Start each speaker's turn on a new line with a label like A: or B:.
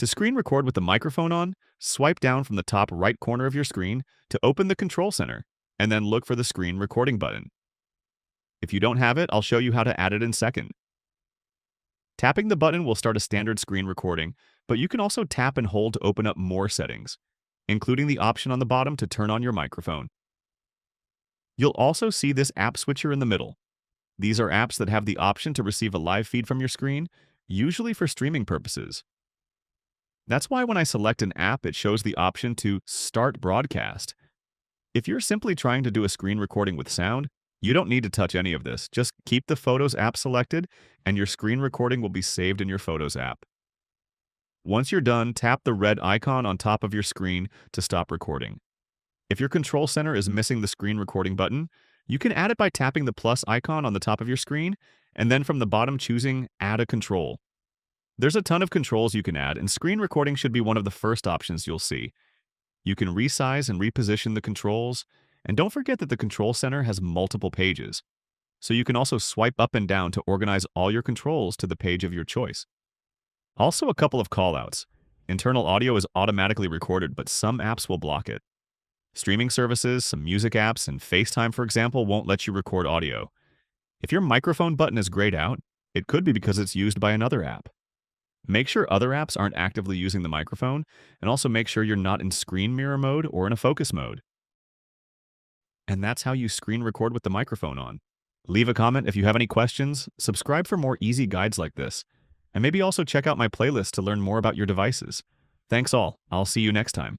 A: To screen record with the microphone on, swipe down from the top right corner of your screen to open the control center, and then look for the screen recording button. If you don't have it, I'll show you how to add it in a second. Tapping the button will start a standard screen recording, but you can also tap and hold to open up more settings, including the option on the bottom to turn on your microphone. You'll also see this app switcher in the middle. These are apps that have the option to receive a live feed from your screen, usually for streaming purposes. That's why when I select an app, it shows the option to Start Broadcast. If you're simply trying to do a screen recording with sound, you don't need to touch any of this. Just keep the Photos app selected, and your screen recording will be saved in your Photos app. Once you're done, tap the red icon on top of your screen to stop recording. If your control center is missing the screen recording button, you can add it by tapping the plus icon on the top of your screen, and then from the bottom choosing Add a Control. There's a ton of controls you can add, and screen recording should be one of the first options you'll see. You can resize and reposition the controls, and don't forget that the control center has multiple pages, so you can also swipe up and down to organize all your controls to the page of your choice. Also, a couple of callouts. Internal audio is automatically recorded, but some apps will block it. Streaming services, some music apps, and FaceTime, for example, won't let you record audio. If your microphone button is grayed out, it could be because it's used by another app. Make sure other apps aren't actively using the microphone, and also make sure you're not in screen mirror mode or in a focus mode. And that's how you screen record with the microphone on. Leave a comment if you have any questions, subscribe for more easy guides like this, and maybe also check out my playlist to learn more about your devices. Thanks all. I'll see you next time.